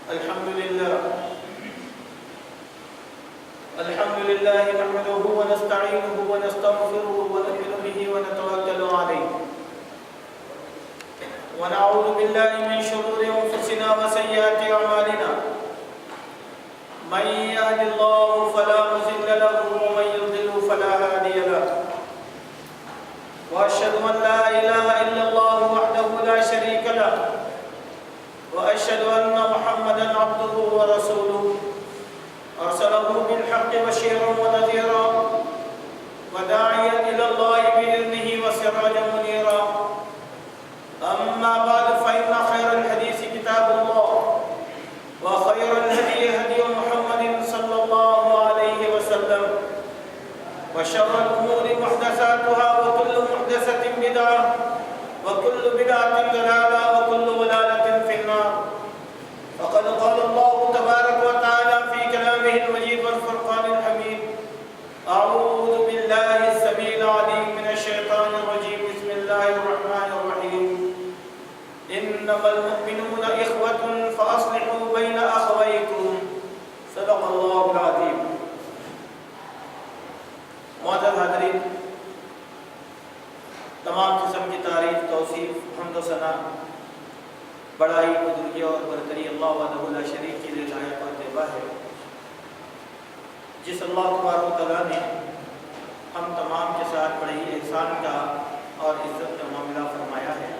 الحمد لله نحمده ونستعينه ونستغفره ونؤمن به ونتوكل عليه ونعوذ بالله من شرور أنفسنا وسيئات أعمالنا من يهد الله فلا مضل له ومن يضلل فلا هادي له وأشهد أن لا إله إلا الله وحده لا شريك له وأشهد أن محمدا عبده ورسوله أرسله بالحق بشيرا ونذيرا وداعيا إلى الله بإذنه وسراجا منيرا أما بعد فإن خير الحديث كتاب الله وخير الهدي هدي محمد صلى الله عليه وسلم وشر الأمور محدثاتها وكل محدثة بدعة وكل بدعة ضلالة وكل ضلالة في النار فقد قال الله تبارك وتعالى في كلامه المجيد والفرقان الحميد أعوذ بالله السميع العليم من الشيطان الرجيم بسم الله الرحمن الرحيم إنما المؤمنون إخوة فأصلحوا بين أخويكم صدق الله العظيم. معزز حاضرین، تمام قسم کی تعریف، توصیف، حمد و ثنا، بڑائی، بزرگی اور برتری اللہ وحدہ لا شریک کی لائق اور طیبہ ہے، جس اللہ تبارک و تعالیٰ نے ہم تمام کے ساتھ بڑے ہی احسان کا اور عزت کا معاملہ فرمایا ہے،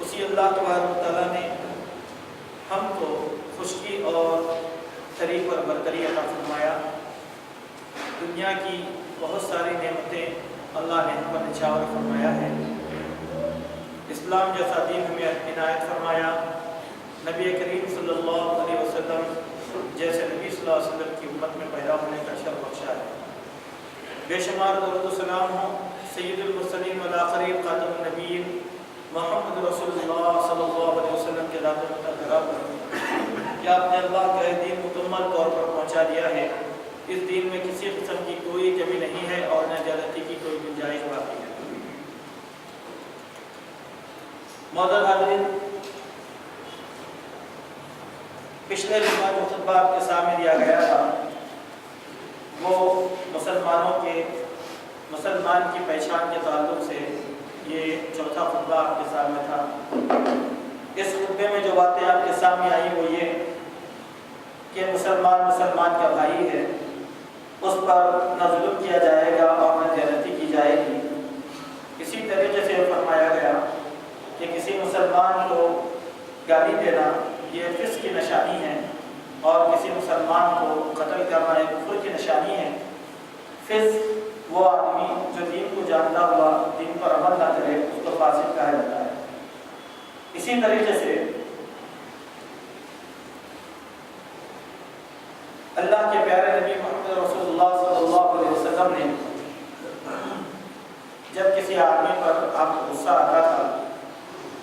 اسی اللہ تبارک و تعالیٰ نے ہم کو خشکی اور شریف اور برتری عطا فرمایا. دنیا کی بہت ساری نعمتیں اللہ نے ہم پر نچھاور فرمایا ہے. اسلام جیسا دین ہمیں عنایت فرمایا، نبی کریم صلی اللہ علیہ وسلم جیسے نبی صلی اللہ علیہ وسلم کی امت میں پیدا ہونے کا شرف بخشا ہے. بے شمار درود و سلام ہوں سید المرسلین والآخرین خاتم النبیین محمد رسول اللہ صلی اللہ علیہ وسلم کے ذات مطہرہ پر کہ آپ نے اللہ کا دین مکمل طور پر پہنچا دیا ہے. اس دین میں کسی قسم کی کوئی کمی نہیں ہے اور نہ زیادتی کی کوئی گنجائش باقی ہے. معزز حاضرین، پچھلے جمعہ جو خطبہ آپ کے سامنے دیا گیا تھا وہ مسلمان کی پہچان کے تعلق سے یہ چوتھا خطبہ آپ کے سامنے تھا. اس خطبے میں جو باتیں آپ کے سامنے آئی وہ یہ کہ مسلمان کا بھائی ہے، اس پر نہ ظلم کیا جائے گا اور نہ زیادتی کی جائے گی. اسی طریقے سے فرمایا گیا کہ کسی مسلمان کو گالی دینا یہ فسق کی نشانی ہے اور کسی مسلمان کو قتل کرنا ایک کفر کی نشانی ہے. فسق وہ آدمی جو دین کو جانتا ہوا دین پر عمل نہ کرے اس کو فاسق کہا جاتا ہے. اسی طریقے سے اللہ کے پیارے نبی محمد رسول اللہ صلی اللہ علیہ وسلم نے جب کسی آدمی پر آپ کو غصہ آتا تھا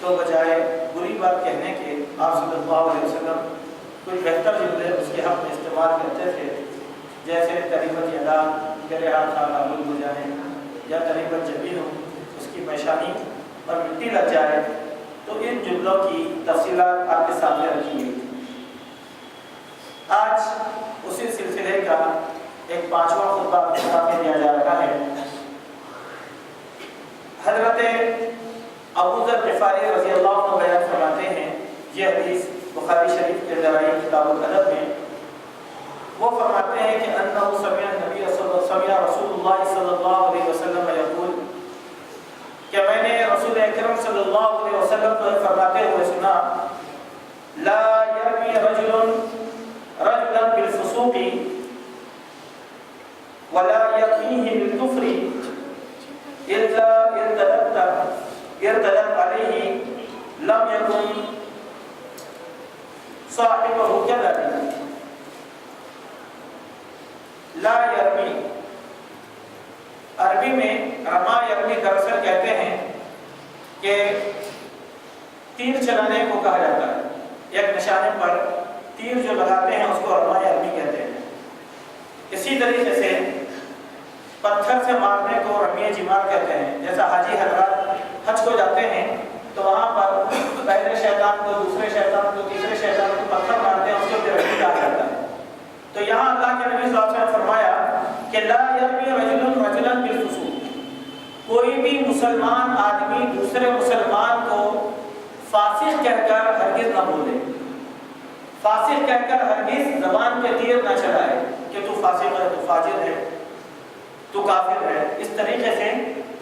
تو بجائے بری بات کہنے کے آپ صلی اللہ علیہ وسلم کوئی بہتر جملے اس کے حق میں استعمال کرتے تھے، جیسے تریبت یدا میرے ہاتھ آلود ہو جائے یا تریبت جبی ہو اس کی پیشانی پر مٹی لگ جائے. تو ان جملوں کی تفصیلات آپ کے سامنے رکھی گئی. آج اسی سلسلے کا ایک پانچواں خطبہ آپ کے سامنے دیا جا رہا ہے. حضرت ابو ذر غفاری رضی اللہ عنہ بیان فرماتے ہیں، یہ حدیث بخاری شریف کے ذرائع کتاب الادب میں، وہ فرماتے ہیں کہ انہ سمع رسول اللہ صلی اللہ علیہ وسلم یقول، کہ میں نے رسول اکرم صلی اللہ علیہ وسلم کو فرماتے ہوئے سنا، لا یرمی رجلا بالفسوق ولا یقیہ بالکفر الا ارتدت علیہ لم یکن صاحبہ کذلک. لا یرمی عربی میں رما یرمی دراصل کہتے ہیں کہ تیر چلانے کو کہا جاتا ہے. ایک نشانے پر تیر جو لگاتے ہیں اس کو رما یرمی کہتے ہیں. اسی طریقے سے پتھر سے مارنے کو رمی جمار کہتے ہیں. جیسا حاجی حضرات حج کو جاتے ہیں تو وہاں پر پہلے شیطان کو، دوسرے شیطان کو، تیسرے شیطان کو پتھر تو یہاں اللہ کے نبی صلی اللہ علیہ وسلم نے فرمایا کہ لا یرمی رجل رجلا بالفسوق، کوئی بھی مسلمان آدمی دوسرے مسلمان کو فاسق کہہ کر ہرگز نہ بولے، فاسق کہہ کر ہرگز زبان پہ تیر نہ چلائے کہ تو فاسق ہے، تو فاجر ہے، تو کافر ہے۔ اس طریقے سے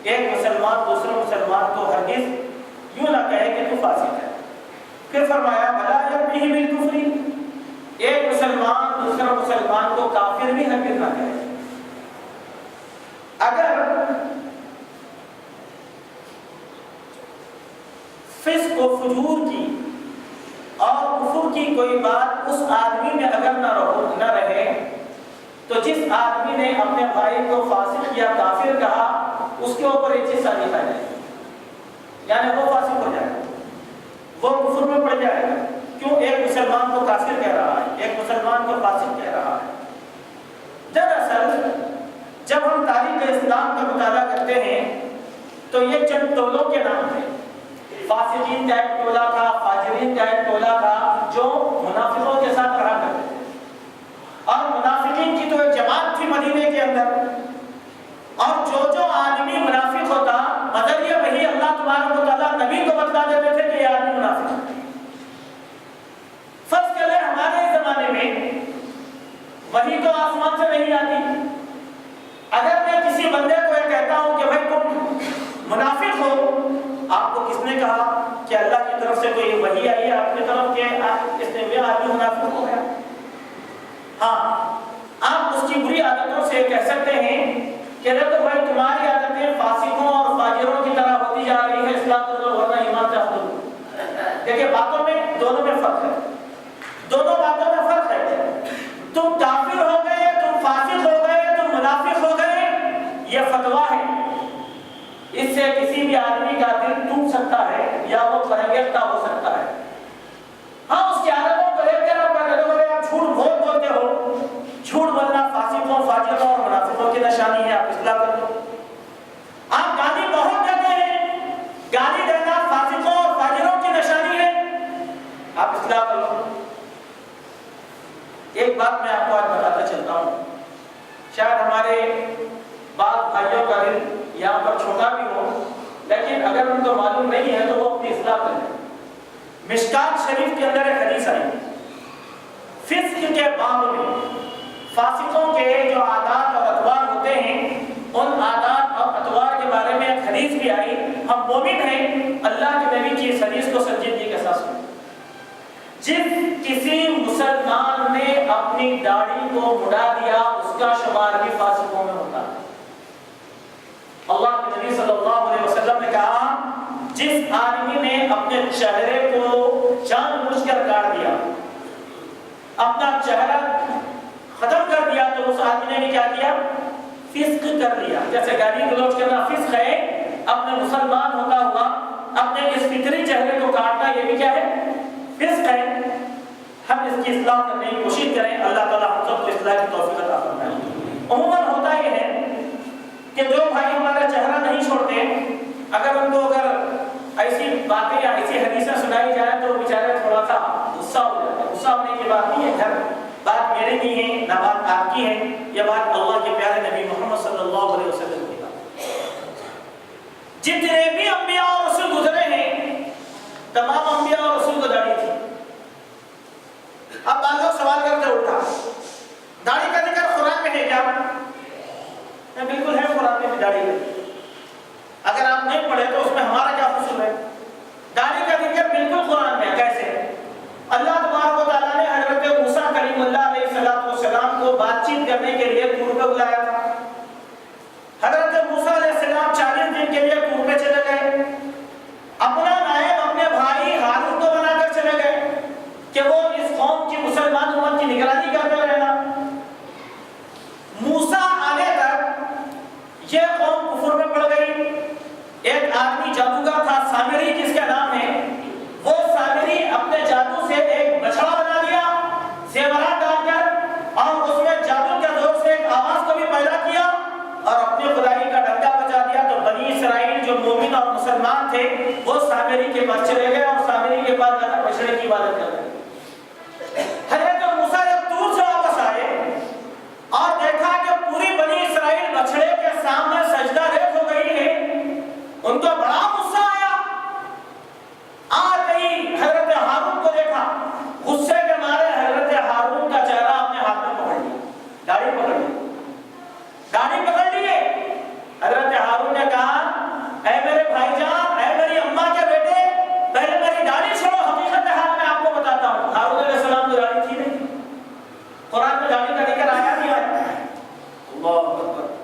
ایک مسلمان دوسرے مسلمان کو ہرگز یوں نہ کہے کہ تو فاسق ہے۔ پھر فرمایا ولا یرمیہ بالکفر، ایک مسلمان دوسرا مسلمان کو کافر بھی ہرگز نہ کہے۔ اگر فسق و فجور کی اور کفر کی کوئی بات اس آدمی میں اگر نہ رہے تو جس آدمی نے اپنے بھائی کو فاسق یا کافر کہا اس کے اوپر ایک چیز ثابت ہے، یعنی وہ فاسق ہو جائے گا، وہ کفر میں پڑ جائے گا۔ کیوں؟ ایک مسلمان کو کافر کہہ رہا ہے، ایک مسلمان کو فاسق کہہ رہا ہے۔ دراصل جب ہم تاریخ اسلام کا مطالعہ کرتے ہیں تو یہ چند ٹولوں کے نام تھے۔ فاسقین کا ایک ٹولہ تھا، فاجرین کا ایک ٹولہ تھا جو منافقوں کے ساتھ رہا کرتے تھے، اور منافقین کی تو ایک جماعت تھی مدینے کے اندر، اور جو آدمی منافق ہوتا بذریعہ وہی اللہ تبارک و تعالیٰ نبی کو بتلا دیتے تھے کہ یہ آدمی منافق ہے۔ فرض کریں ہمارے زمانے میں وہی تو آسمان سے نہیں آتی، اگر میں کسی بندے کو یہ کہتا ہوں کہ بھائی تم منافق ہو، آپ کو کس نے کہا کہ اللہ کی طرف سے کوئی وحی آئی ہے آپ کی طرف کہ اس نے یہ آدمی منافق ہو گیا؟ ہاں، آپ اس کی بری عادتوں سے کہہ سکتے ہیں کہ دیکھو بھائی تمہاری عادتیں فاسقوں اور فاجروں کی طرح ہوتی جا رہی ہے، اصلاح کر لو ورنہ ایمان سے ہٹ دو۔ دیکھیں باتوں میں دونوں میں فرق ہے، دونوں باتوں میں فرق ہے۔ تم کافر ہو گئے، تم فاسق ہو گئے، تم منافق ہو گئے، یہ فتویٰ ہے، اس سے کسی بھی آدمی کا دل ٹوٹ سکتا ہے یا وہ فرنگیختہ ہو سکتا ہے۔ ہاں، اس کی عادتوں کو دیکھ کر آپ جھوٹ بہت بولتے ہو، جھوٹ بولنا فاسقوں، فاجروں اور منافقوں کی نشانی ہے، آپ اصلاح کر دو۔ آپ گالی بہت دیتے ہیں، گالی دینا فاسقوں اور فاجروں کی نشانی ہے، آپ اصلاح کر لو۔ ایک بات میں آپ کو آج بتاتا چلتا ہوں، شاید ہمارے بعض بھائیوں کا دل یہاں پر چھوٹا بھی ہو، لیکن اگر ان کو معلوم نہیں ہے تو وہ اپنی اصلاح کریں۔ مشکات شریف کے اندر ایک حدیث آئی، فسق کے باب میں فاسقوں کے جو عادات اور اطوار ہوتے ہیں ان عادات اور اطوار کے بارے میں ایک حدیث بھی آئی۔ ہم مومن ہیں، اللہ کے نبی کی اس حدیث کو سنجیدگی کے ساتھ سنیں۔ جس کسی مسلمان نے اپنی داڑھی کو مڑا دیا اس کا شمار بھی فاسقوں میں ہوتا ہے۔ اللہ کے نبی صلی اللہ علیہ وسلم نے کہا جس آدمی نے اپنے چہرے کو جان بوجھ کر کاٹ دیا، اپنا چہرہ ختم کر دیا، تو اس آدمی نے بھی کیا کیا؟ فسق کر لیا۔ جیسے گالی گلوچ کرنا فسق ہے، اپنے مسلمان ہوتا ہوا اپنے اس فطری چہرے کو کاٹنا یہ بھی کیا ہے؟ فسق ہے۔ ہم اس کی اصلاح کرنے کی کوشش کریں، اللہ تعالیٰ ہم سب کو اصلاح کی توفیق عطا فرمائے۔ عموماً ہوتا یہ ہے کہ جو بھائی ہمارا چہرہ نہیں چھوڑتے، اگر ان کو ایسی باتیں یا ایسی حدیثیں سنائی جائیں تو بیچارے تھوڑا سا غصہ ہو جاتے ہیں۔ غصہ ہونے کی بات نہیں ہے، بات میرے نہیں ہے نہ بات آپ کی ہے، یہ بات اللہ کے پیارے نبی محمد صلی اللہ علیہ وسلم کی بات۔ جتنے بھی انبیاء اور رسول گزرے ہیں تمام انبیاء اور رسول کو داڑھی تھی۔ اب بعض لوگ سوال کرتے اٹھا داڑھی کا ذکر قرآن میں ہے کیا؟ بالکل ہے، قرآن میں بھی داڑھی ہے، اگر آپ نہیں پڑھے تو اس میں ہمارا کیا قصور ہے؟ داڑھی کا ذکر بالکل قرآن میں ہے۔ کیسے؟ اللہ تبارک و تعالیٰ نے حضرت موسیٰ کلیم اللہ علیہ السلام کو بات چیت کرنے کے لیے طور پہ بلایا تھا۔ حضرت موسیٰ علیہ السلام 40 دن کے لیے طور پہ چلے گئے، اپنا نائب اپنے بھائی ہارون کو بنا کر چلے گئے کہ وہ اس قوم کی مسلمان امت کی نگرانی کرتے رہنا۔ موسیٰ آنے تک یہ قوم کفر میں پڑ گئی۔ ایک آدمی جادوگر تھا سامری جس کا نام ہے، وہ سامری اپنے جادو سے ایک بچڑا بنا دیا زیورات ڈال کر، اور اس میں جادو کے زور سے ایک آواز کو بھی پیدا کیا اور اپنی خدائی کا ڈنکا بجا دیا۔ تو بنی اسرائیل جو مومن اور مسلمان تھے وہ سامری کے پاس چلے گئے اور سامری کے پاس جا کر بچڑے کی عبادت کر گئے۔ حضرت موسیٰ جب طور سے واپس آئے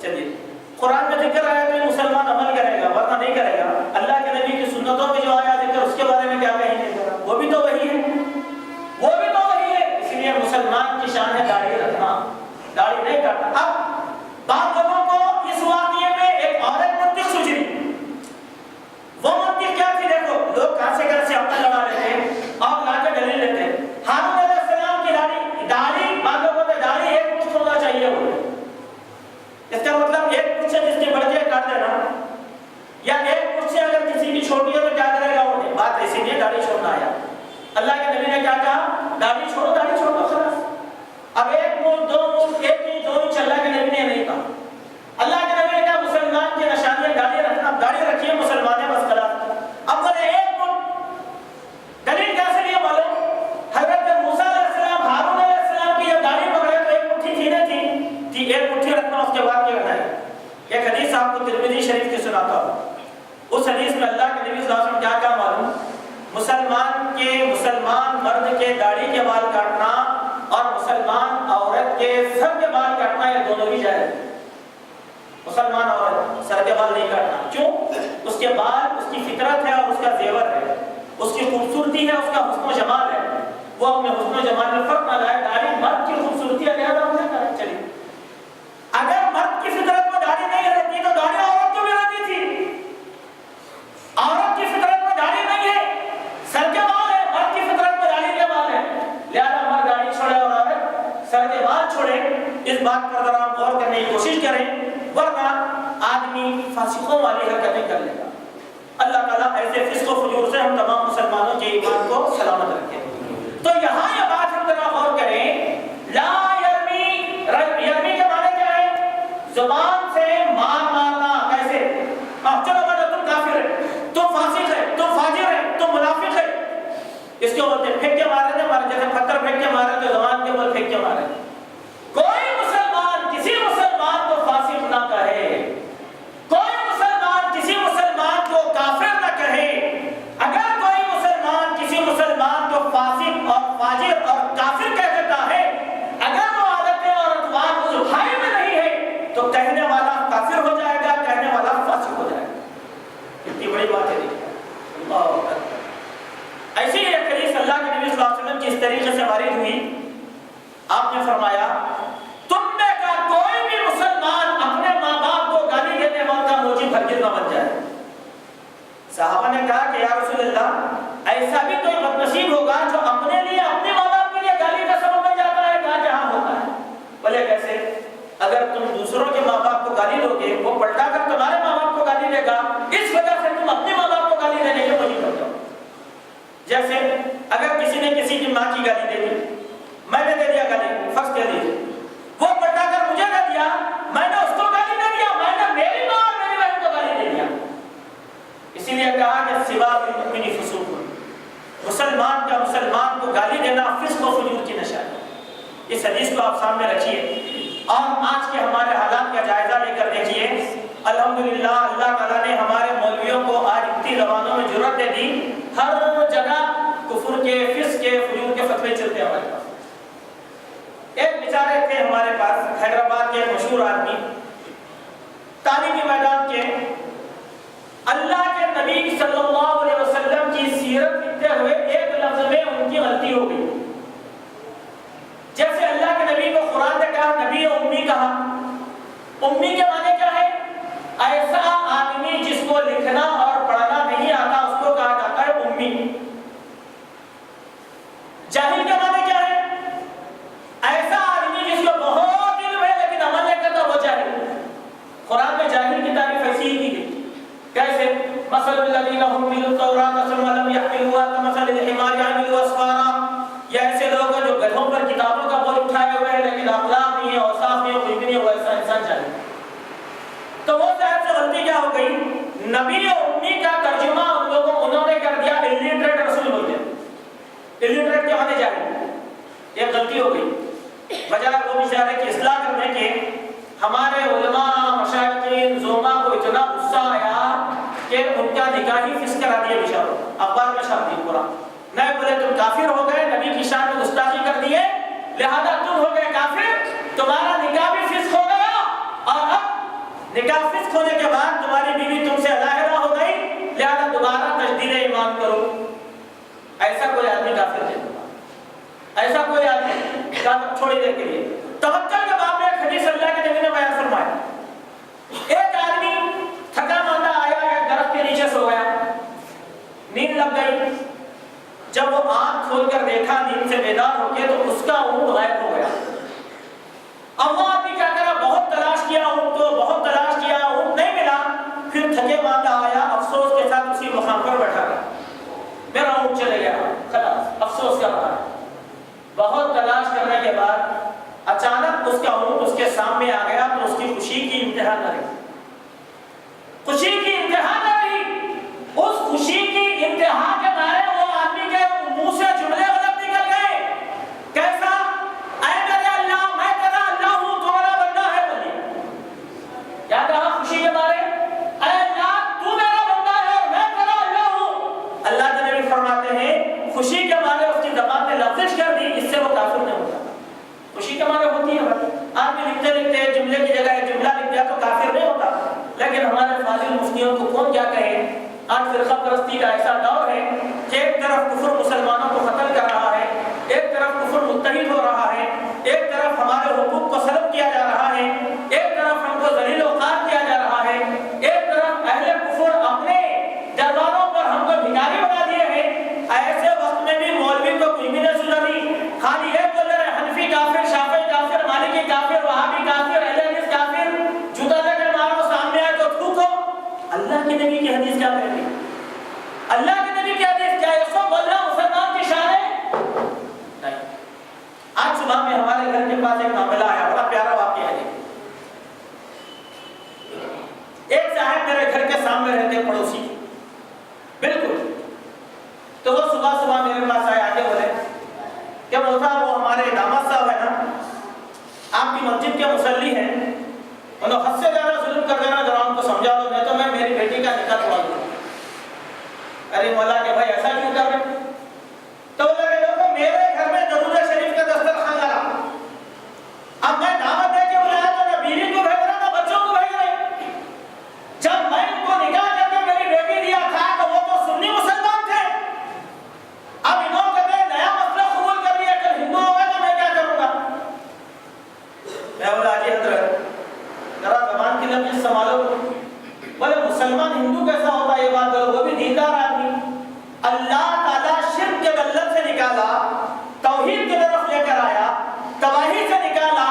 چلیے قرآن میں ذکر آیا تو مسلمان عمل کرے گا ورنہ نہیں کرے گا. اللہ کے نبی کی سنتوں میں جو آیا ذکر اس کے بارے میں کیا کہیں گے؟ وہ بھی تو وہی ہے، وہ بھی تو وہی ہے. اس لیے مسلمان کی شان ہے داڑھی رکھنا، داڑھی نہیں کاٹنا. اب بعض لوگوں کو اس واقعے میں ایک عورت منطق سوچی، وہ منطق کیا تھی؟ دیکھو لوگ کہاں سے اپنا لڑا لیتے ہیں اور لا کے دلیل لیتے ہیں. ہارون علیہ السلام کی داڑھی بعض لوگوں کو داڑھی ایک مٹھ ہونا چاہیے ہو، اس کا مطلب ایک مٹھ سے جس کی بڑھ جائے کاٹ دینا، یا ایک مٹھ سے اگر کسی کی چھوٹی ہے تو کیا کرے گا وہ؟ بات اسی لیے داڑھی چھوڑنا آیا. اللہ کے نبی نے کیا کہا؟ داڑھی چھوڑو، داڑھی چھوڑو خلاص. اب ایک مٹھ دو مٹھ ایک انچ دو انچ اللہ کے نبی نے نہیں کہا. اللہ کے نبی نے کہا مسلمان کی نشانی داڑھی رکھنا، داڑھی رکھیے مسلمان ہے بس خلاص. اب بولے ایک مٹھ، دلیل کیسے لیے معلوم؟ حضرت موسیٰ علیہ السلام ہارون علیہ السلام کی جب داڑھی پکڑے تو ایک مٹھی تھی نہ تھی ایک مٹھی رکھنا، اس کے بعد کیا کرنا ہے؟ ایک حدیث آپ کو ترمذی شریف کی سناتا ہوں. اس حدیث میں اللہ کے نبی صلی اللہ علیہ وسلم کیا کہا معلوم؟ مسلمان مرد کے داڑھی کے بال کاٹنا اور مسلمان عورت کے سر کے بال کاٹنا یہ دونوں بھی جائز ہے. مسلمان عورت سر کے بال نہیں کاٹنا. کیوں؟ اس کے بال اس کی فطرت ہے اور اس کا زیور ہے، اس کی خوبصورتی ہے، اس کا حسن و جمال ہے. وہ اپنے حسن و جمال میں فرق نہ لائے. داڑھی مرد کی خوبصورتی ہے لہذا ہم نے کہا چلیے. اگر مرد کی فطرت میں داڑھی نہیں رہتی تو داڑھی عورت کو بھی رہتی تھی. عورت کی فطرت میں داڑھی نہیں ہے، سر کے بال ہے. مرد کی فطرت میں داڑھی کے بال ہے، لہذا مرد داڑھی چھوڑے اور عورت سر کے بال چھوڑے. اس بات پر ذرا غور کرنے کی کوشش کریں ورنہ آدمی فاسقوں والی حرکتیں کر لے گا. اللہ تعالیٰ ایسے فسق و فجور سے ہم تمام مسلمانوں کے ایمان کو سلامت رکھے. تو یہاں یہ بات ہم ذرا غور کریں. لا یرمی کے معنی کیا ہے؟ زبان سے مار مارنا. کیسے؟ چلو بیٹا تم کافر ہے، تم فاسق ہے، تم فاجر ہے، تم منافق ہے. اس کے بولتے پھینک کے مارے تھے، مارے جیسے پتھر پھینک کے مارے تو زبان کے بول پھینک کے مارے. کوئی مسلمان کسی مسلمان کو فاسق نہ کہے، کوئی مسلمان کسی مسلمان کو کافر نہ کہے. اگر کوئی مسلمان کسی مسلمان کو فاسق اور فاجر اور کافر کہہ دیتا ہے، اگر وہ عادتیں اور اطوار اس بھائی میں نہیں ہے تو کہنے والا کافر ہو جائے گا، کہنے والا فاسق ہو جائے گا. کتنی بڑی بات ہے. اللہ اکبر. ایسی ہی ایک حدیث اللہ کے نبی صلی اللہ علیہ وسلم کی اس طریقے سے وارد ہوئی. آپ نے فرمایا تم میں کا کوئی بھی مسلمان اپنے ماں باپ کو گالی دینے والا موجب ہرگز نہ بن جائے. صحابہ نے کہا کہ یا رسول اللہ ایسا بھی کوئی بدنصیب ہوگا جو اپنے لیے اپنے ماں باپ کے لیے گالی کا سبب بن جاتا ہے. کہا جہاں ہوتا ہے. بولے کیسے؟ اگر تم دوسروں کے ماں باپ کو گالی دو گے وہ پلٹا کر تمہارے ماں باپ کو گالی دے گا، اس وجہ سے تم اپنے ماں باپ کو گالی دینے کے موجب بن جاؤ. جیسے اگر کسی نے کسی کی ماں کی گالی دے دی، میں نے دے دیا گالی، فرض کر دیجیے وہ پلٹا کر مجھے دے دیا، میں نے اس کو گالی دے دیا، میں نے میری ماں اور میری بہن کو گالی دے دیا. اسی لیے کہا کہ سوا بالمؤمن فسوق، مسلمان کا مسلمان کو گالی دینا فسق و فجور کی نشانی. اس حدیث کو آپ سامنے رکھیے اور آج کے ہمارے حالات کا جائزہ لے کر دیکھیے. الحمدللہ اللہ تعالیٰ نے ہمارے مولویوں کو آج اتنی زبانوں میں جرأت دے دی. ہر جگہ کفر کے، فسق کے، فجور کے فتوے چلتے ہیں ہمارے پاس. ایک بیچارے تھے ہمارے پاس حیدرآباد کے مشہور آدمی، تعلیمی میدان کے. اللہ کے نبی صلی اللہ علیہ وسلم کی سیرت لکھتے ہوئے ایک لفظ میں ان کی غلطی ہو گئی. جیسے اللہ کے نبی کو قرآن نے کہا نبی امی کہا. امی کے معنی کیا ہے؟ ایسا آدمی جس کو لکھنا اور پڑھنا نہیں آتا اس کو کہا جاتا ہے امی. جاہل کے معنی کیا ہے؟ ایسا آدمی جس کو بہت علم ہے لیکن عمل نہیں کرتا وہ جاہل. قرآن میں جاہل کی تعریف ایسی ہی کی گئی. کیسے؟ مثل الذین حملوا التوراۃ ثم لم یحملوها کمثل الحمار یحمل اسفارا. یہ ایسے لوگ ہیں جو گدھوں پر کتابوں کا بوجھ اٹھائے ہوئے ہیں لیکن اخلاق نہیں ہے، اوصاف نہیں ہے، کچھ بھی نہیں ہے، وہ ایسا انسان جاہل. تو وہ صاحب سے غلطی کیا ہو گئی؟ نبی اور امی کا ترجمہ انہوں نے کر دیا الٹریٹ رسول بول دیا. الٹریٹ کے معنی جاہل. یہ غلطی ہو گئی. بجائے وہ بیچارے کی اصلاح کرنے کے ہمارے علماء مشائخین زوما کو اتنا غصہ آیا کہ ان کا نکاح ہی فسق کرا دیا بیچاروں. اخبار میں چھاپ دی پورا. نہیں بولے تم کافر ہو گئے، نبی کی شان میں گستاخی کر دیے، لہذا تم ہو گئے کافر، تمہارا نکاح بھی فسق ہو گیا اور اب نکاح فسخ ہونے کے بعد تمہاری بیوی تم سے علیحدہ ہو گئی، لہذا دوبارہ تجدید ایمان کرو، ایسا کوئی آدمی کافر نہیں ہوگا، ایسا کوئی آدمی کافر تھوڑی دیر کے لیے۔ توکل کے باب میں ایک حدیث اللہ کے نبی نے بیان فرمایا، ایک آدمی تھکا ماندہ آیا، ایک درخت کے نیچے سو گیا، نیند لگ گئی، جب وہ آنکھ کھول کر دیکھا نیند سے بیدار ہو کے تو اس کا اونٹ غائب ہو گیا۔ اب وہ آدمی کیا کرا، بہت تلاش کیا اونٹ کو، بہت تلاش کیا، اونٹ نہیں ملا، پھر تھکے ماندہ آیا، افسوس کے ساتھ اسی مقام پر بیٹھا گیا، میرا اونٹ چلے گیا، خلاص افسوس کر رہا ہے۔ بہت تلاش کرنے کے بعد اچانک اس کا اونٹ اس کے سامنے آ گیا تو اس کی خوشی کی انتہا نہ رہی، خوشی کی انتہا نہ رہی، اس خوشی کی انتہا کے بارے وہ آدمی کے منہ سے جملے غلط نکل گئے، کیسا؟ اے میرے اللہ، میں تیرا اللہ ہوں، تو میرا بندہ ہے، بولیے کیا کہا خوشی کے بارے؟ اے اللہ، تو میرا بندہ ہے اور میں تیرا اللہ ہوں۔ اللہ کے نبی فرماتے ہیں خوشی کے معنی اس کی زبان نے لفظ کر دی، اس سے وہ کافر نہیں ہوتا۔ خوشی کے معنی ہوتی ہے آدمی لکھتے لکھتے جملے کی جگہ ایک جملہ لکھ دیا تو کافر نہیں ہوتا، لیکن ہمارے فاضل مفتیوں کو کون کیا کہے، آج فرقہ پرستی کا ایسا دور ہے کہ ایک طرف کفر مسلمانوں کو قتل کر رہا ہے، ایک طرف کفر متحد ہو رہا ہے، ایک طرف ہمارے حقوق کو سلب کیا جا رہا ہے، ایک طرف ہم کو ذلیل و خوار کیا جا رہا ہے، ایک طرف اہل کفر اپنے درباروں پر ہم کو بھکاری بنا دیے ہیں۔ ایسے وقت میں بھی مولوی کو کوئی بھی نہیں سنا نہیں، خالی یہ بول رہے ہیں حنفی کافر، شافعی کافر، مالکی کافر، وہابی کافر، اہل حدیث کافر، جوتا دے کر مارو، سامنے آئے تو تھوکو۔ اللہ کے نبی کی حدیث کیا کہتی ہے؟ اللہ کے نبی کی حدیث کیا ہے؟ سو بول رہا مسلمان کی شان ہے؟ نہیں۔ آج صبح میں ہمارے گھر کے پاس ایک معاملہ آیا، بڑا پیارا واقعہ ہے۔ ایک صاحب میرے گھر کے سامنے رہتے پڑوسی، بالکل، تو وہ صبح صبح میرے پاس آئے، آگے بولے کہ موسیٰ وہ ہمارے داماد صاحب ہے نا، آپ کی مسجد کے مصلی ہیں، انہوں حد سے زیادہ ظلم کر دینا، ذرا ان کو سمجھا دو، نہیں تو میں میری بیٹی کا نکاح توڑا دوں۔ ارے مولا کہ بھائی ایسا کیوں کر رہے؟ تو وہ لگے لوگوں میرے گھر میں درود شریف کا دسترخوان لگا، اب میں دعوت دے کے بلایا تو نہ بیوی کو بھیج رہا نہ بچوں کو بھیج رہے۔ جب میں ان کو نکاح کر کے میری بیٹی دیا تھا تو وہ تو سنی مسلمان تھے، اب انہوں کہتے ہیں نیا مسئلہ قبول کر لیا، کل ہندو ہو گئے تو میں کیا کروں گا؟ میں بولا جی حضرت ذرا زبان کی نرمی سنبھالو، بولے مسلمان ہندو کیسا ہوتا ہے یہ بات کرو، وہ بھی دیندار آدمی، اللہ تعالیٰ شرک کے غلط سے نکالا، توحید کی طرف لے کر آیا، تباہی سے نکالا،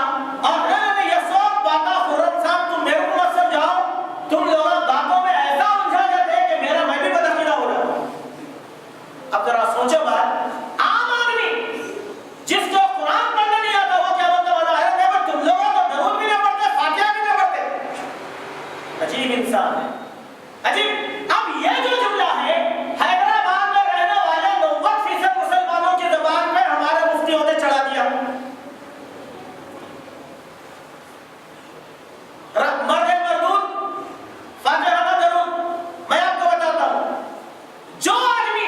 اور یہ سب باتیں خرم صاحب تم میرے کو مت سمجھاؤ، تم لوگ باتوں میں ایسا الجھا جاتے ہیں کہ میرا میں بھی بدعقیدہ ہو رہا ہوں۔ اب ذرا سوچو بات، عام آدمی جس کو قرآن پڑھنے نہیں آتا وہ کیا بولتا ہے نہیں تم لوگوں تو درود بھی نہیں پڑھتے، فاتحہ بھی نہیں پڑھتے۔ عجیب انسان ہے، عجیب۔ اب یہ جو جملہ ہے حیدرآباد میں رہنے والے 90% مسلمانوں کی زبان میں ہمارے مفتیوں نے چڑھا دیا۔ مرد مردود، فاتحہ کا درود، میں آپ کو بتاتا ہوں، جو آدمی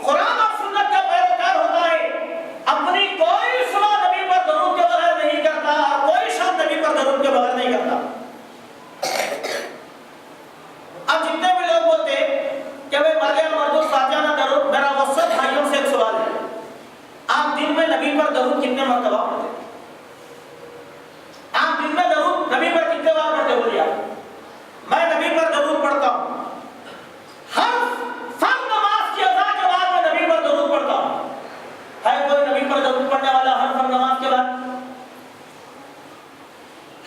قرآن اور سنت کا پیروکار ہوتا ہے اپنی کوئی صبح نبی پر درود کے بغیر نہیں کرتا اور کوئی شام نبی پر درود کے بغیر نہیں کرتا۔ اب جتنے بھی لوگ بولتے کہ بھئی مرد مردود فاتحہ نہ درود، میرا وہ سب بھائیوں سے ایک سوال ہے، آپ دن میں نبی پر درود کتنے مرتبہ پڑھتے؟ آپ دن میں درود نبی پر کتنے بار پڑھتے بولیے آپ؟ میں نبی پر درود پڑھتا ہوں، ہر فرض نماز کی ادا کے بعد میں نبی پر درود پڑھتا ہوں۔ ہے کوئی نبی پر درود پڑھنے والا ہر فرض نماز کے بعد؟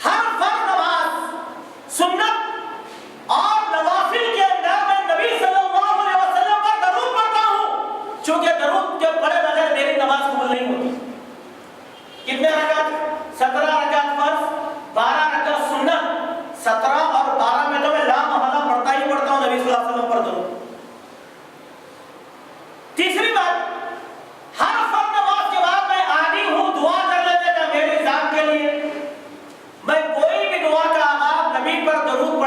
ہر فرض نماز، سنت اور نوافل کے اندر میں نبی صلی اللہ علیہ وسلم پر درود پڑھتا ہوں، چونکہ درود کے پڑھے بغیر میری نماز قبول نہیں ہوتی۔ کتنے رکعت؟ 17 رکعت فرض، 12 رکعت سنت، 17 اور 12 میں تو میں لا محالہ پڑھتا ہی پڑھتا ہوں نبی صلی اللہ علیہ وسلم پر درود۔ تیسری بات، ہر فرض نماز کے بعد میں عادی ہوں دعا کر لینے کا میری ذات کے لیے، میں کوئی بھی دعا کا آغاز نبی پر درود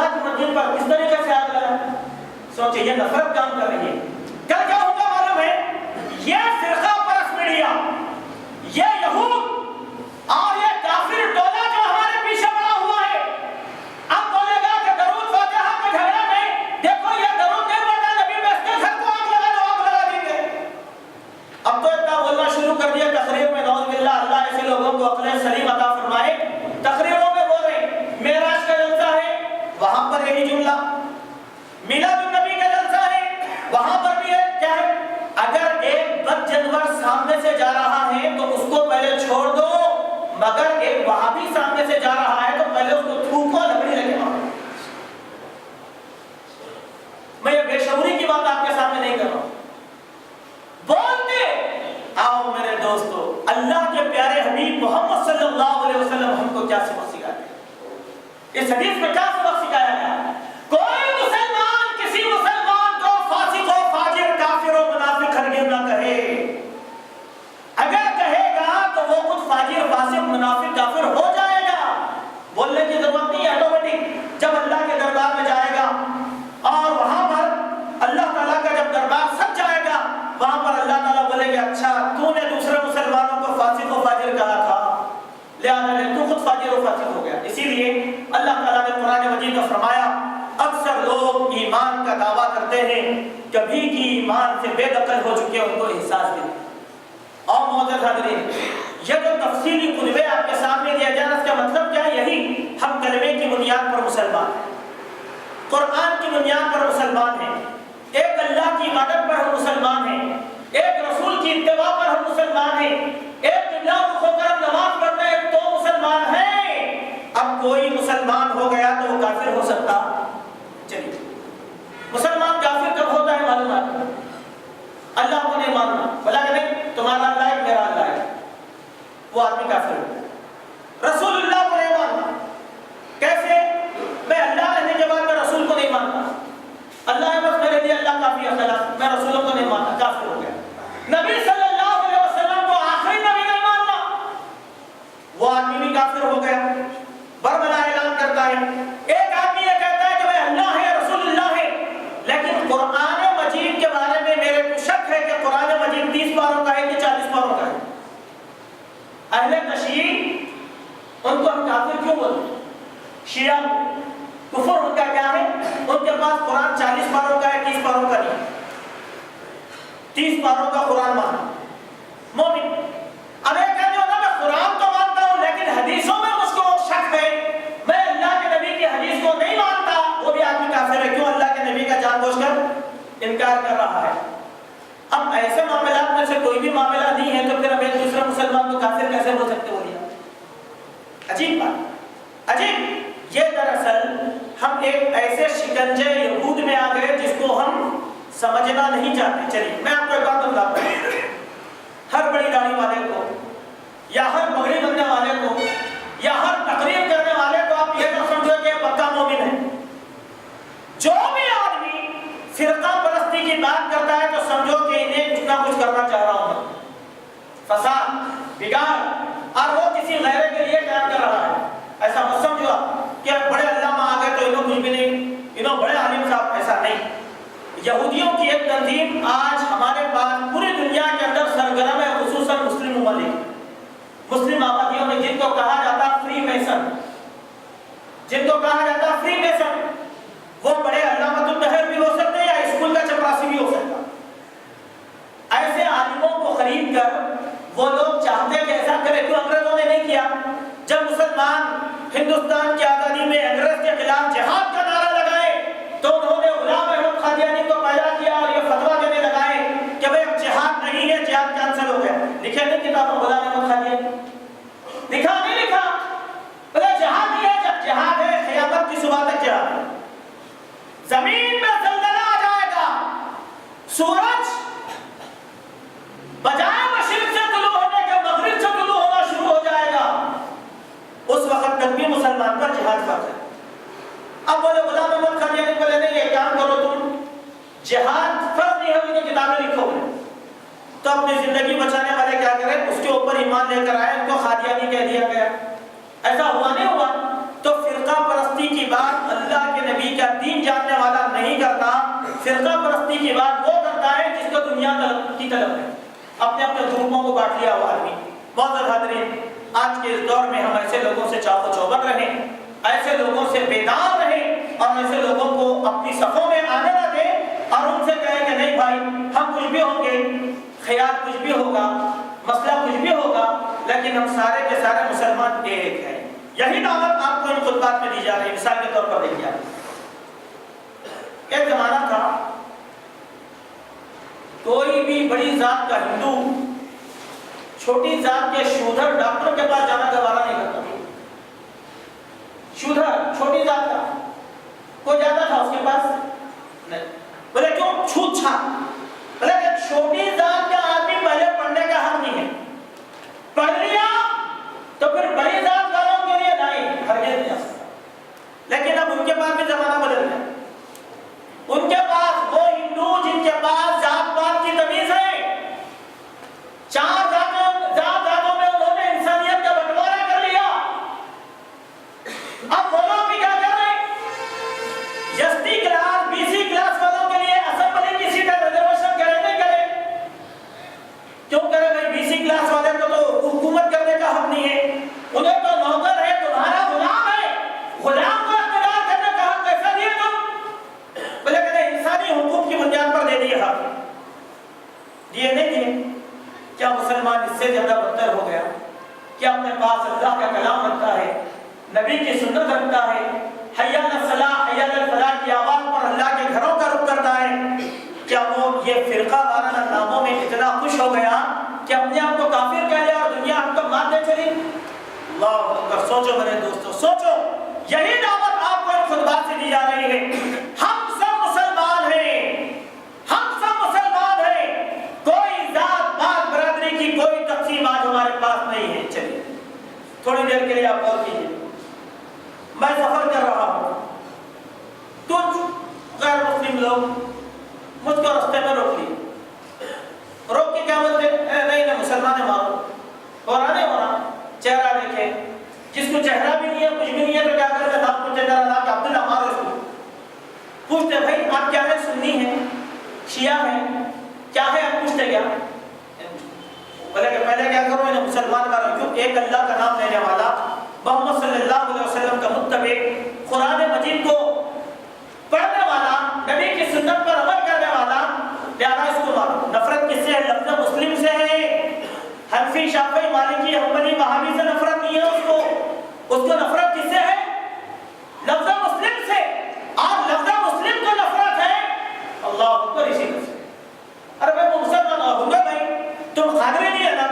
اللہ کی مسجد پر کس طریقے سے آگ لگا. سوچے یہ نفرت کام کر رہی ہے. کل کیا ہوگا معلوم ہے؟ یہ فرقہ پرست میڈیا، یہ یہود اور یہ کافر ٹولہ جو ہمارے پیچھے پڑا ہوا ہے، اب بولے گا کہ درود فاتحہ کے جھگڑے میں دیکھو یہ درود نہیں پڑھتا نبی میں، اس کے گھر کو آگ لگا دو، آگ لگا دیں گے. اب تو اتنا بولنا شروع کر دیا تقریر میں، نعوذ باللہ، اللہ ایسے لوگوں کو عقل سلیم عطا فرمائے. تقریروں میں بول رہے ہیں معراج کا جلسہ ہے، وہاں پر یہی جملہ، میلاد النبی کا جلسہ ہے، وہاں پر بھی ہے. کیا ہے؟ اگر ایک بد جانور سامنے سے جا رہا ہے تو اس کو پہلے چھوڑ دو، مگر ایک وہابی سامنے سے جا رہا ہے تو پہلے اس کو تھوکو، لکڑی لگے مارو. میں یہ بے شعوری کی بات آپ کے سامنے نہیں کر رہا ہوں. بولتے آؤ میرے دوستو، اللہ کے پیارے حبیب محمد صلی اللہ علیہ وسلم ہم کو کیا سبق سکھاتے ہیں؟ اس حدیث میں کیا سبق سکھایا گیا؟ کوئی مسلمان کسی مسلمان کو فاسق و فاجر، کافر و منافق ہرگز نہ کہے. اگر کہے گا تو وہ خود فاجر، فاسق، منافق، کافر ہو جائے گا. بولنے کی ضرورت نہیں ہے، آٹومیٹک جب اللہ کے دربار میں جائے گا اور وہاں پر اللہ تعالیٰ کا جب دربار سج جائے گا، وہاں پر اللہ تعالیٰ بولے گا اچھا تو نے دوسرے مسلمانوں کو فاسق و فاجر کہا تھا، لہذا تو خود فاجر و فاسق ہو گیا. اسی لیے اللہ تعالیٰ نے قرآن مجید میں فرمایا، اکثر لوگ ایمان کا دعویٰ کرتے ہیں، کبھی کی ایمان سے بے دخل ہو چکے ان کو احساس بھی نہیں. اور معزز حاضرین، یہ جو تفصیلی کتبے آپ کے سامنے دیا جائے، اس کا مطلب کیا ہے؟ یہی ہم کلمے کی بنیاد پر مسلمان ہیں، قرآن کی بنیاد پر مسلمان ہیں، ایک اللہ کی عبادت پر ہم مسلمان ہیں، ایک رسول کی اتباع پر ہم مسلمان ہیں، ایک قبلہ رخ ہو کر ہم نماز پڑھتے ہیں تو مسلمان ہیں. اب کوئی مسلمان ہو گیا تو وہ کافر ہو سکتا؟ چلیے، مسلمان کافر کب ہوتا ہے معلوم ہے؟ اللہ کو نہیں ماننا، بلا کہ نہیں تمہارا اللہ ہے میرا اللہ ہے، وہ آدمی کافر ہو گیا. رسول اللہ کو نہیں ماننا، کیسے؟ میں اللہ رہنے کے بعد میں رسول کو نہیں مانتا، اللہ ہے بس میرے لیے اللہ کافی ہے، میں رسولوں کو نہیں مانتا، کافر ہو گیا. نبی صلی اللہ علیہ وسلم کو آخری نبی نہیں ماننا، وہ آدمی بھی کافر ہو گیا. بربلا اعلان کرتا ہے. ایک آدمی یہ کہتا ہے کہ میں اللہ ہے، رسول اللہ ہے، لیکن قرآن مجید کے بارے میں میرے کو شک ہے کہ قرآن مجید 30 پاروں کا ہے کہ 40 پاروں کا ہے. اہل تشیع ان کو ہم کافر کیوں بولتے ہیں؟ شیعہ کفر ان کا کیا ہے؟ ان کے پاس قرآن 40 پاروں کا ہے، 30 پاروں کا نہیں. 30 پاروں کا قرآن مانا مومن. اب ایک کہتے ہوتا میں قرآن تو مانتا ہوں لیکن حدیثوں میں مجھ کو شک ہے، میں اللہ کے نبی کی حدیث کو نہیں مانتا، وہ بھی آدمی کافر ہے. کیوں؟ اللہ کے نبی کا جان بوجھ کر انکار کر رہا ہے. اب ایسے معاملات میں سے کوئی بھی معاملہ نہیں ہے تو پھر ہم ایک دوسرے مسلمان کو کافر کیسے بول سکتے ہو؟ عجیب بات، عجیب. یہ دراصل ہم ایک ایسے شکنجے یہود میں آ گئے جس کو ہم سمجھنا نہیں چاہتے. چلیے میں آپ کو ایک بات بتاتا ہوں، ہر بڑی داڑھی والے کو یا ہر پگڑی بننے والے کو یا ہر تقریر کرنے والے کو آپ یہ نہ سمجھو کہ پکا مومن ہے. جو بھی آدمی فرقہ پرستی کی بات کرتا ہے تو سمجھو کہ انہیں کچھ نہ کچھ کرنا چاہ رہا ہوں، فساد، بگاڑ، اور وہ کسی غیرے کے لیے بیان کر رہا ہے. ایسا مت سمجھو آپ کہ بڑے علامہ آ گئے تو انہوں کچھ بھی نہیں، انہوں بڑے عالم صاحب، ایسا نہیں. یہودیوں کی ایک تنظیم آج ہمارے پاس پوری دنیا کے اندر سرگرم ہے، خصوصاً مسلم ممالک، مسلم آبادیوں میں، جن کو کہا جاتا فری میسن، جن کو کہا جاتا فری میسن. وہ بڑے علامت الطاہر بھی ہو سکتے ہیں یا اسکول کا چپراسی بھی ہو سکتا. ایسے عالموں کو خرید کر وہ لوگ چاہتے کہ ایسا کرے. کیوں انگریزوں نے نہیں کیا؟ جب مسلمان ہندوستان کی آزادی میں انگریز کے خلاف جہاد کا نعرہ لگائے تو انہوں نے غلام احمد قادیانی کو پیدا کیا اور یہ فتویٰ دینے لگائے کہ بھئی اب جہاد نہیں ہے، جہاد کینسل ہو گیا. لکھے نہیں کتابوں غلام احمد قادیانی؟ لکھا نہیں لکھا؟ بولے جہاد نہیں ہے، جب جہاد ہے قیامت کی صبح تک جہاد ہے. زمین میں زلزلہ آ جائے گا، سورج بجائے مشرق سے طلوع ہونے کے مغرب سے طلوع ہونا شروع ہو جائے گا، اس وقت تک بھی مسلمان پر جہاد فرض ہے. اب بولے غلام احمد قادیانی بولے نہیں، ایک کام کرو تم، جہاد فرض نہیں ہے تو کتابیں لکھو. تو اپنی زندگی بچانے والے کیا کریں؟ اس کے اوپر ایمان لے کر آئے، ان کو قادیانی کہہ دیا گیا. ایسا ہوا نہیں ہوا؟ تو فرقہ پرستی کی بات اللہ کے نبی کا دین جاننے والا نہیں کرتا، فرقہ پرستی کی بات وہ کرتا ہے جس کو دنیا کی طلب ہے، اپنے اپنے گروپوں کو بانٹ لیا ہوا آدمی۔ معزز حاضرین، آج کے اس دور میں ہم ایسے لوگوں سے چاق و چوبند رہیں، ایسے لوگوں سے بیدار رہیں اور ایسے لوگوں کو اپنی صفوں میں آنے نہ دیں اور ان سے کہیں کہ نہیں بھائی ہم کچھ بھی ہوں گے، خیال کچھ بھی ہوگا، مسئلہ کچھ بھی ہوگا، لیکن ہم سارے کے سارے مسلمان ایک ہیں۔ یہی دعوت آپ کو ان خطبات میں دی جا رہی ہے۔ مثال کے طور پر دیکھیے، ایک زمانہ تھا کوئی بھی بڑی ذات کا ہندو چھوٹی ذات کے شودھر ڈاکٹر کے پاس جانا گوارا نہیں کرتا۔ شودھر چھوٹی ذات کا کوئی جاتا تھا اس کے پاس نہیں، بولے کیوں؟ چھوت چھات، بولے کہ چھوٹی ذات کا آدمی پہلے پڑھنے کا حق نہیں ہے، پڑھ لیا تو پھر بڑی ذات والوں کے لیے نہیں، ہرگز نہیں آ سکتا۔ لیکن اب ان کے پاس بھی زمانہ بدل گیا، ان کے پاس وہ ہندو جن کے پاس ذات پات کی تمیز ہے، چار ذاتوں میں انہوں نے انسانیت کا بٹوارا کر لیا۔ اب وہ لوگ بھی کیا کر رہے ہیں؟ یسٹی کلاس BC کلاس والوں کے لیے اسمبلی کی سیٹیں ریزرویشن کرے نہیں کرے؟ کیوں کرے بھائی؟ BC کلاس والے کو تو حکومت کرنے کا حق نہیں ہے، انہیں تو نوکر ہے، تمہارا غلام ہے، غلام کو اقتدار کرنے کا حق کیسا دیے تم؟ بولے کہ انسانی حقوق کی بنیاد پر دے دیے حق، دیے نہیں دیے؟ کیا مسلمان اس سے زیادہ بدتر ہو گیا؟ کیا اپنے پاس اللہ کا کلام رکھتا ہے، نبی کی سنت رکھتا ہے، حی علی الصلاۃ حی علی الفلاح کی آواز پر اللہ کے گھروں کا رخ کرتا ہے؟ کیا وہ یہ فرقہ وارانہ ناموں میں اتنا خوش ہو گیا کہ اپنے آپ کو کافر کہہ لیا اور دنیا ہم کو مان دے چلی؟ اللہ اکبر! سوچو میرے دوستو، سوچو، یہی دعوت آپ کو ان خطبات سے دی جا رہی ہے۔ ہم سب مسلمان ہیں، ہم سب مسلمان ہیں، کوئی ذات پات برادری کی کوئی تقسیم آج ہمارے پاس نہیں ہے۔ چلیے تھوڑی دیر کے لیے آپ غور کیجیے، میں سفر کر رہا ہوں، کچھ غیر مسلم لوگ مجھ کو رستے میں روک لیے، روک کے کیا بولتے ہیں؟ نہیں مسلمان ہے، مارو، ہو رہا نہیں ہو رہا؟ چہرہ دیکھے، جس کو چہرہ بھی نہیں ہے کچھ بھی نہیں ہے تو کیا کرتے؟ نام پوچھتے، میرا نام عبداللہ، مارو اس کو۔ پوچھتے بھائی آپ کیا ہے؟ سنی ہے، شیعہ ہے، کیا ہے؟ آپ پوچھتے کیا؟ بولے کہ پہلے کیا کرو انہیں مسلمان کرو، کیوں؟ ایک اللہ کا نام لینے والا، محمد صلی اللہ علیہ وسلم کا متبع، قرآن مجید کو پڑھنے والا، نبی کی سنت پر عمل کرنے والا، لہذا اس کو مارو۔ نفرت کس سے ہے؟ لفظ مسلم سے ہے۔ حنفی، شافعی، مالکی، حنبلی، وہابی سے نفرت نہیں ہے، اس کو نفرت کس سے ہے؟ لفظ مسلم سے۔ آپ لفظ مسلم کو نفرت ہے، اللہ اکبر! اسی طرح سے ارے میں مسلمان ہوں گا بھائی، تم قادری نہیں ہے نا،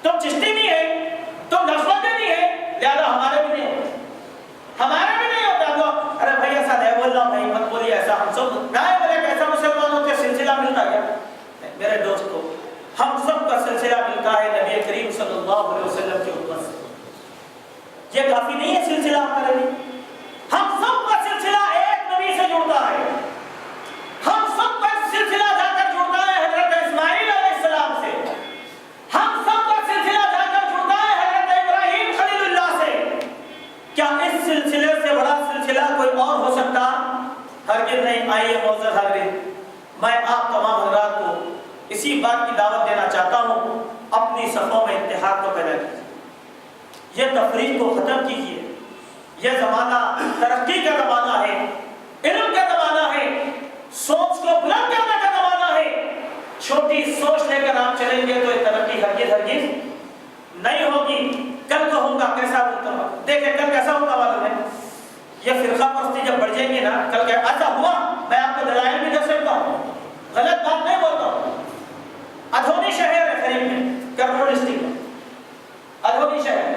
تم چشتی نہیں ہے، تم نقشبندی نہیں ہے، لہذا ہمارے بھی نہیں ہوتا، ہمارے بھی نہیں ہوتا۔ تو ارے بھائی ایسا نہیں بول رہا، بھائی مت بولیے ایسا، ہم سب نہیں بولے کہ ایسا مسلمان ہوتے سلسلہ ملتا گیا۔ میرے دوستو، ہم سب کا سلسلہ ملتا ہے نبی کریم صلی اللہ علیہ وسلم کی امت سے۔ یہ کافی نہیں ہے سلسلہ ہمارے لیے؟ ہم سب کا سلسلہ ایک نبی سے جڑتا ہے، ہم سب کا سلسلہ جا کر جڑتا ہے حضرت اسماعیل علیہ السلام سے، ہم سب کا سلسلہ جا کر جڑتا ہے حضرت ابراہیم خلیل اللہ سے۔ کیا اس سلسلے سے بڑا سلسلہ کوئی اور ہو سکتا؟ ہرگز نہیں۔ آئیے معزز حاضرین، میں آپ تمام حضرات کو اسی بات کی دعوت دینا چاہتا ہوں، اپنی صفوں میں اتحاد کو پیدا کیجیے، یہ تفریق کو ختم کیجیے۔ یہ زمانہ ترقی کا زمانہ ہے، علم کا زمانہ ہے، سوچ کو بلند کرنے کا زمانہ ہے۔ چھوٹی سوچ لے کر آپ چلیں گے تو یہ ترقی ہرگز نہیں ہوگی۔ کل کو ہوگا کیسا بولتا ہوں، دیکھیں کل کیسا ہوگا معلوم ہے؟ یہ فرقہ پرستی جب بڑھ جائیں گے نا، کل کیا ایسا ہوا، میں آپ کو دلائل بھی دے سکتا ہوں، غلط بات نہیں بولتا ہوں۔ ادھونی شہر ہے قریب میں، کرنول ڈسٹرکٹ میں ادھونی شہر،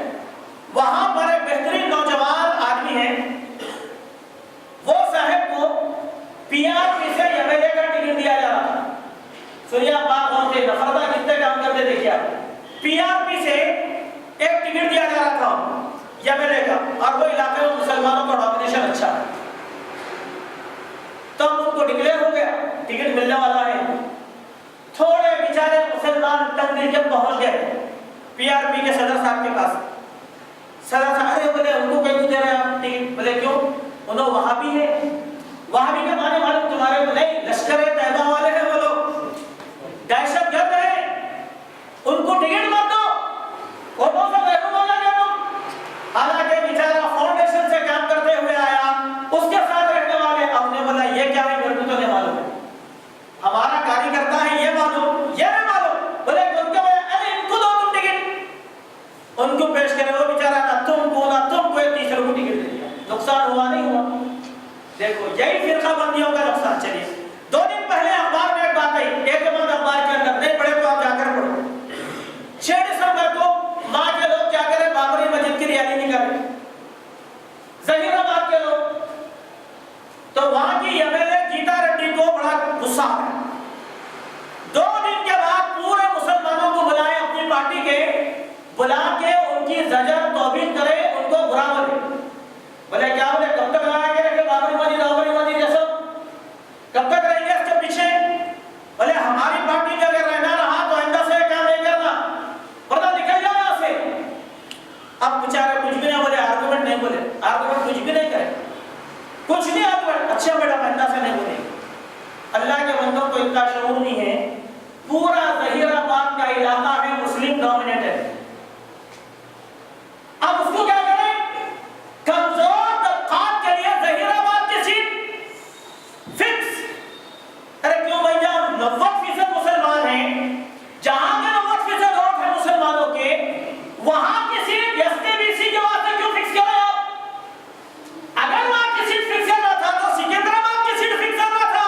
وہاں پر ایک بہترین نوجوان آدمی ہے، وہ صاحب کو PRP سے MLA کا ٹکٹ دیا جا رہا تھا۔ سنیے آپ بات غور سے، نفرتہ کتنے کام کرتے دیکھیے آپ۔ PRP سے ایک ٹکٹ دیا جا رہا تھا MLA کا، اور وہ علاقے میں مسلمانوں کا ڈومینیشن اچھا ہے، تب ان کو ڈکلیئر ہو گیا ٹکٹ ملنے والا ہے۔ تھوڑے بیچارے مسلمان تنگ دل کے پہنچ گئے PRP کے صدر صاحب کے پاس۔ ارے بولے ان کو کہیں دے رہے ہیں آپ ٹکٹ؟ بولے کیوں؟ انہوں وہابی ہے، وہابی کے معنی معلوم تمہارے کو نہیں، لشکر طیبہ والے ہیں وہ لوگ، دہشت گرد ہیں، ان کو ٹکٹ مت دو، فوٹو سے محروم ہو جائے گا۔ حالانکہ بیچارہ فاؤنڈیشن سے کام کرتے ہوئے آیا، اس کے ساتھ رہنے والے، ہم نے بولا یہ کیا ہے میرے کو تو نہیں معلوم ہے، ہمارا کاری کرتا ہے یہ معلوم، یہ نہیں معلوم، بولے ان کو ان کو دو تم ٹکٹ، ان کو پیش کرے، وہ بیچارہ نہ تم کو 30 کو ٹکٹ دے دیا، نقصان ہوا نہیں ہوا؟ دیکھو یہی فرقہ بندیوں کا نقصان۔ چلیے 2 دن پہلے اخبار میں ایک بات آئی، اعتماد اخبار کے اندر، نہیں پڑھے تو آپ جا کر پڑھو، 6 دسمبر کو ماں کے لوگ کیا کرے، بابری مسجد کی ریالی نہیں کر رہے، ظہیر آباد کے لوگ، تو وہاں کی M L A Geeta Reddy کو بڑا غصہ ہے، 2 دن کے بعد پورے مسلمانوں کو بلائے اپنی پارٹی کے، بلا کے ان کی زجر توبیخ کرے، ان کو برا بولے، بولے کیا بولے کب تک لگا کے رکھے بابری مسجد یہ سب، کب تک رہیں گے اس کے پیچھے؟ بولے ہماری پارٹی میں اگر رہنا رہا تو آئندہ سے کام نہیں کرنا، ورنہ نکل جاؤ یہاں سے۔ اب بیچارے کچھ بھی نہیں بولے، آرگومنٹ نہیں بولے، آرگومنٹ کچھ بھی نہیں کرے، کچھ نہیں آرگومنٹ، اچھا میڈم آئندہ سے نہیں بولے۔ اللہ کے بندوں کو اتنا شعور نہیں ہے، پورا ظہیر آباد کا علاقہ ہے مسلم ڈومینیٹڈ، اب اس کو کیا کریں؟ کمزور طبقات کے لیے ظہیر آباد کی سیٹ فکس۔ ارے کیوں بھیا 90% مسلمان ہیں، جہاں کے 90% ووٹ ہیں مسلمانوں کے، وہاں کی seat S T B C کے واسطے کیوں فکس کر رہے آپ؟ اگر وہاں کی سیٹ فکس کرنا تھا تو سکندرآباد کی سیٹ فکس کرنا تھا،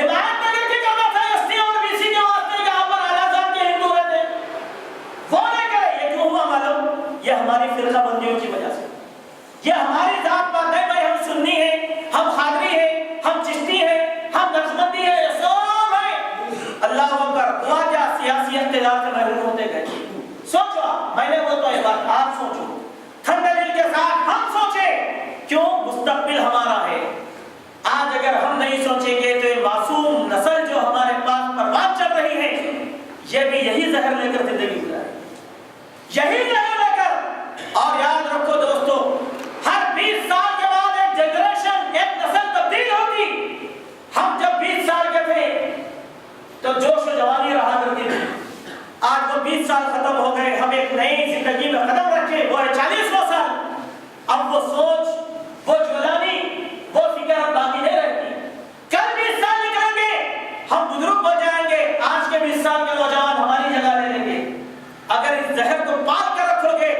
ہدایت نگر کی کرنا تھا ایس ٹی اور بی سی کے واسطے، جہاں پر اعلیٰ ذات کے ہندو رہتے، وہ نہیں کرے۔ یہ کیوں ہوا معلوم؟ یہ ہماری فرقہ بندیوں کی وجہ سے، یہ ہماری ذات پات ہے بھائی، ہم سنی ہیں، ہم قادری ہیں، ہم چشتی ہیں، ہم نقشبندی ہیں، یہ سب ہے۔ اللہ اکبر، ہوا کیا؟ سیاسی اقتدار سے محروم ہوتے گئے۔ سوچو، میں نے بولتا یہ بات، آپ سوچو، ٹھنڈے دل کے ساتھ ہم سوچیں، کیوں؟ مستقبل ہمارا ہے۔ آج اگر ہم نہیں سوچیں گے تو یہ معصوم نسل جو ہمارے پاس پرواز چل رہی ہے، یہ بھی یہی زہر لے کر زندگی گزارے، یہی زہر لے کر۔ اور یاد رکھو دوستو، ہر 20 سال کے بعد ایک جنریشن، ایک نسل تبدیل ہوتی۔ ہم جب 20 سال کے تھے تو جوش و جوانی رہا کرتی تھی، آج وہ 20 سال ختم ہو گئے، ہم ایک نئی زندگی میں قدم رکھے، وہ ہے 40واں سال۔ اب وہ سوچ، وہ جوانی، وہ فکر اب باقی نہیں رہتی۔ کل 20 سال نکلیں گے، ہم بزرگ ہو جائیں گے، آج کے 20 سال کے نوجوان ہماری جگہ لے لیں گے۔ اگر اس زہر کو پال کر رکھو گے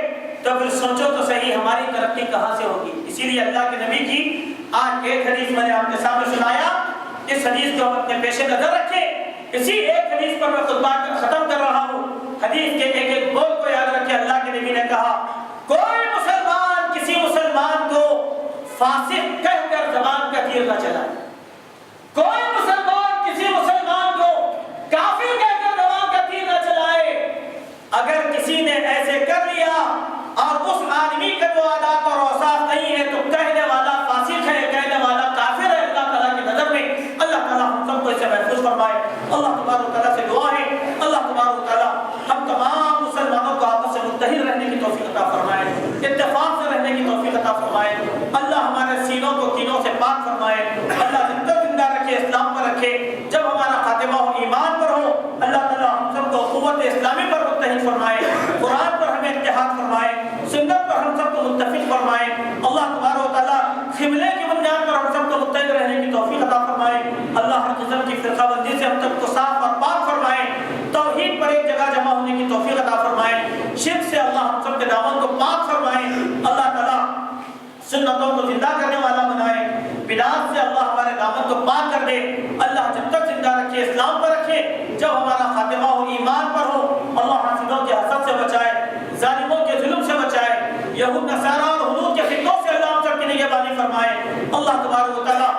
تو پھر سوچو تو صحیح ہماری ترقی کہاں سے ہوگی۔ اسی لیے اللہ کے نبی کی آج ایک حدیث میں نے آپ کے سامنے سنایا، اس حدیث کو ہم اپنے پیش نظر رکھیں، اسی ایک حدیث پر میں خطبہ ختم کر رہا ہوں۔ حدیث کے ایک ایک بول کو یاد رکھیں، اللہ کے نبی نے کہا، کوئی مسلمان کسی مسلمان کو فاسق کہہ کر زبان کا تیر نہ چلائے، کوئی مسلمان کسی مسلمان کو کافر کہہ کر زبان کا تیر نہ چلائے۔ اگر کسی نے ایسے کر لیا اور اس آدمی کا وہ عادات اور اوصاف نہیں ہے تو کہنے والا فاسق ہے، کہنے والا کافر ہے اللہ تعالیٰ کی نظر میں۔ اللہ تعالیٰ ہم سب کو اسے محفوظ فرمائے۔ اللہ تبارک و تعالیٰ سے دعا ہے، اللہ تبارک و تعالیٰ ہم تمام مسلمانوں کو آپس سے متحد رہنے کی توفیق عطا فرمائے، اتفاق سے رہنے کی توفیق عطا فرمائے۔ اللہ ہمارے سینوں کو کینوں سے پاک فرمائے، اللہ زندہ رکھے، اسلام پر رکھے، جب ہمارا خاتمہ ہو ایمان پر ہو، اللہ تعالیٰ ہم سب کو قوت اسلامی پر متحد فرمائے، قرآن پر ہمیں اتحاد فرمائے، سنت پر ہم سب کو متفق فرمائے۔ اللہ تبارک و تعالیٰ قبلے کی بنیاد پر ہم سب کو متحد رہنے کی توفیق عطا فرمائے۔ اللہ ہر قسم کی فرقہ بندی سے ہم سب کو صاف اور پاک فرمائے، توحید پر ایک جگہ جمع ہونے کی توفیق عطا فرمائے، شرک سے اللہ ہم سب کے دامن کو پاک فرمائے۔ اللہ تعالیٰ سنتوں کو زندہ کرنے والا بنائے، بدعات سے اللہ ہمارے دامن کو پاک کر دے۔ اللہ جب تک زندہ رکھے، اسلام پر رکھے، جب ہمارا خاتمہ ہو ایمان پر ہو، اللہ حاسدوں کے حسد سے بچائے، ظالموں کے ظلم سے بچائے، یہود نصارہ اور حدود کے فتنوں سے اللہ ہم سب کی نگہبانی فرمائے۔ اللہ تبارک و تعالیٰ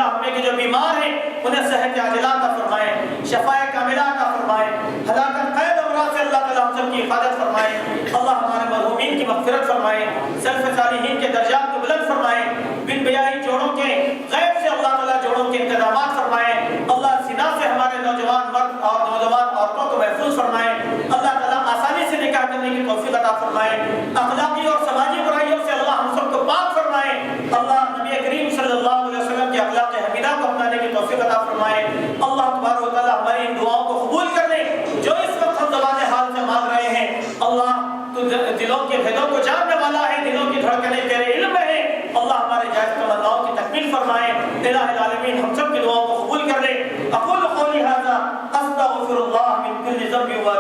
ہمیں کے جو بیمار ہیں انہیں صحت عاجلہ عطا فرمائے، شفاء کاملہ عطا فرمائے، ہلاکت قید امراض سے اللہ تعالیٰ ہم سب کی حفاظت فرمائے۔ اللہ ہمارے مرحومین کی مغفرت فرمائے، سلف صالحین کے درجات کو بلند فرمائے، بن بیاہی جوڑوں کے غیب سے اللہ تعالیٰ جوڑوں کے انتظامات فرمائے۔ اللہ زنا سے ہمارے نوجوان مرد اور نوجوان عورتوں کو محفوظ فرمائے۔ اللہ تعالیٰ آسانی سے نکاح کرنے کی توفیق عطا فرمائے، اخلاقی اور سماجی برائیوں سے اللہ ہم سب کو پاک فرمائے۔ اللہ نبی کریم صلی اللہ علیہ وسلم کے اخلاق حمیدہ کو اپنانے کی توفیق عطا فرمائے۔ اللہ تبارک و تعالی ہماری ان دعاؤں کو قبول کر لے جو اس وقت ہم زبان حال سے مانگ رہے ہیں۔ اللہ تو دلوں کے بھیدوں کو جاننے والا ہے، دلوں کی دھڑکنیں تیرے علم میں ہیں۔ اللہ ہمارے جائز تمناؤں کی تکمیل فرمائے۔ الہ العالمین ہم سب کی دعاؤں کو قبول کر لے۔ اقول قولی ھذا استغفر اللہ من کل ذنب و